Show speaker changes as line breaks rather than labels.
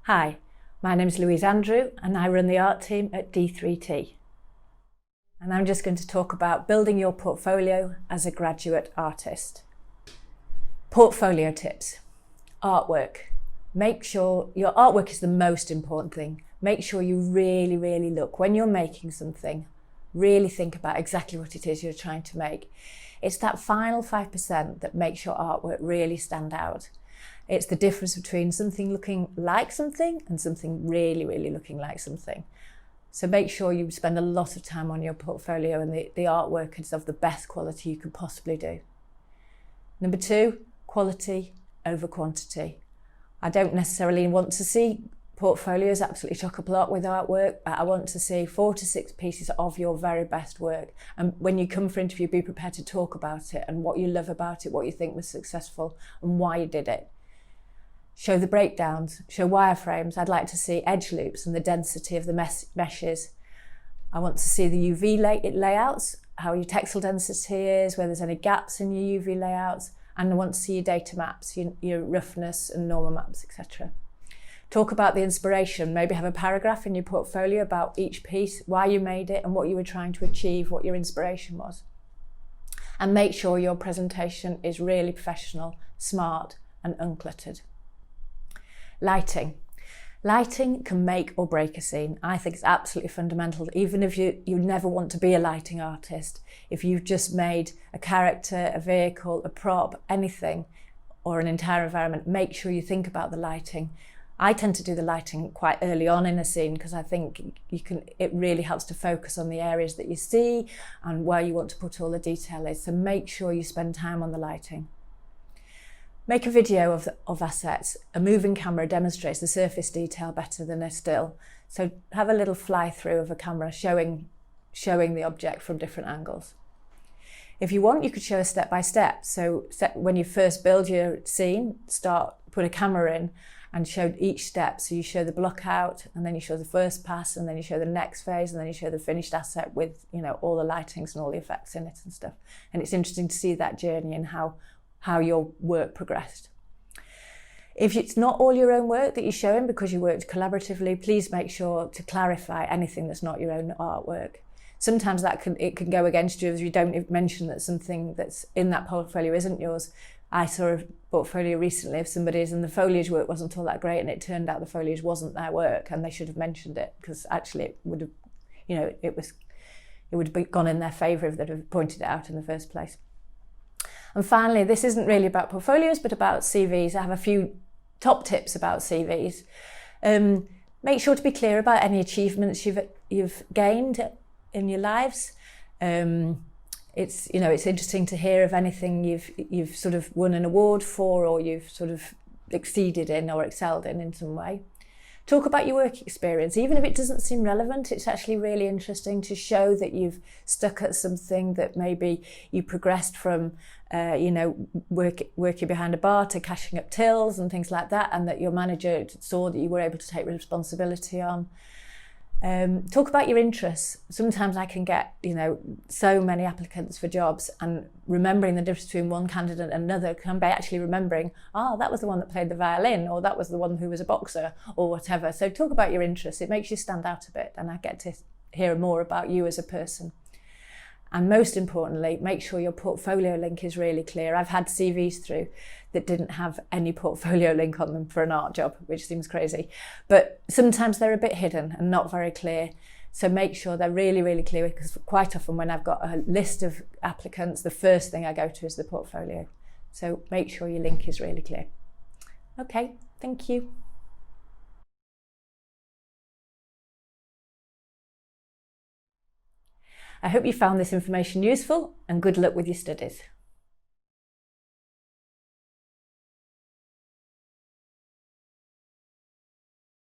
Hi, my name is Louise Andrew and I run the art team at d3t. And I'm just going to talk about building your portfolio as a graduate artist. Portfolio tips. Artwork. Make sure your artwork is the most important thing. Make sure you really look. When you're making something, really think about exactly what it is you're trying to make. It's that final 5% that makes your artwork really stand out. It's the difference between something looking like something and something really looking like something. So make sure you spend a lot of time on your portfolio and the artwork is of the best quality you could possibly do. Number 2, quality over quantity. I don't necessarily want to see portfolios absolutely chock-a-block with artwork. I want to see 4 to 6 pieces of your very best work. And when you come for interview, be prepared to talk about it and what you love about it, what you think was successful and why you did it. Show the breakdowns, show wireframes. I'd like to see edge loops and the density of the meshes. I want to see the UV layouts, how your textile density is, whether there's any gaps in your UV layouts, and I want to see your data maps, your roughness and normal maps, etc. Talk about the inspiration, maybe have a paragraph in your portfolio about each piece, why you made it and what you were trying to achieve, what your inspiration was. And make sure your presentation is really professional, smart and uncluttered. Lighting. Lighting can make or break a scene. I think it's absolutely fundamental. Even if you never want to be a lighting artist, if you've just made a character, a vehicle, a prop, anything, or an entire environment, make sure you think about the lighting. I tend to do the lighting quite early on in a scene because I think it really helps to focus on the areas that you see and where you want to put all the detail is. So make sure you spend time on the lighting. Make a video of assets. A moving camera demonstrates the surface detail better than a still. So have a little fly through of a camera showing the object from different angles. If you want, you could show a step by step. So when you first build your scene, put a camera in and show each step. So you show the block out and then you show the first pass and then you show the next phase and then you show the finished asset with all the lightings and all the effects in it and stuff. And it's interesting to see that journey and how your work progressed. If it's not all your own work that you're showing because you worked collaboratively, please make sure to clarify anything that's not your own artwork. Sometimes it can go against you if you don't mention that something that's in that portfolio isn't yours. I saw a portfolio recently of somebody's and the foliage work wasn't all that great and it turned out the foliage wasn't their work and they should have mentioned it because actually it would have, it would have gone in their favour if they'd have pointed it out in the first place. And finally, this isn't really about portfolios, but about CVs. I have a few top tips about CVs. Make sure to be clear about any achievements you've gained in your lives. It's interesting to hear of anything you've sort of won an award for or you've sort of exceeded in or excelled in some way. Talk about your work experience. Even if it doesn't seem relevant, it's actually really interesting to show that you've stuck at something, that maybe you progressed from, working behind a bar to cashing up tills and things like that, and that your manager saw that you were able to take responsibility on. Talk about your interests. Sometimes I can get, so many applicants for jobs and remembering the difference between one candidate and another can be actually remembering, that was the one that played the violin or that was the one who was a boxer or whatever. So talk about your interests. It makes you stand out a bit and I get to hear more about you as a person. And most importantly, make sure your portfolio link is really clear. I've had CVs through that didn't have any portfolio link on them for an art job, which seems crazy. But sometimes they're a bit hidden and not very clear. So make sure they're really clear because quite often when I've got a list of applicants, the first thing I go to is the portfolio. So make sure your link is really clear. Okay, thank you. I hope you found this information useful and good luck with your studies.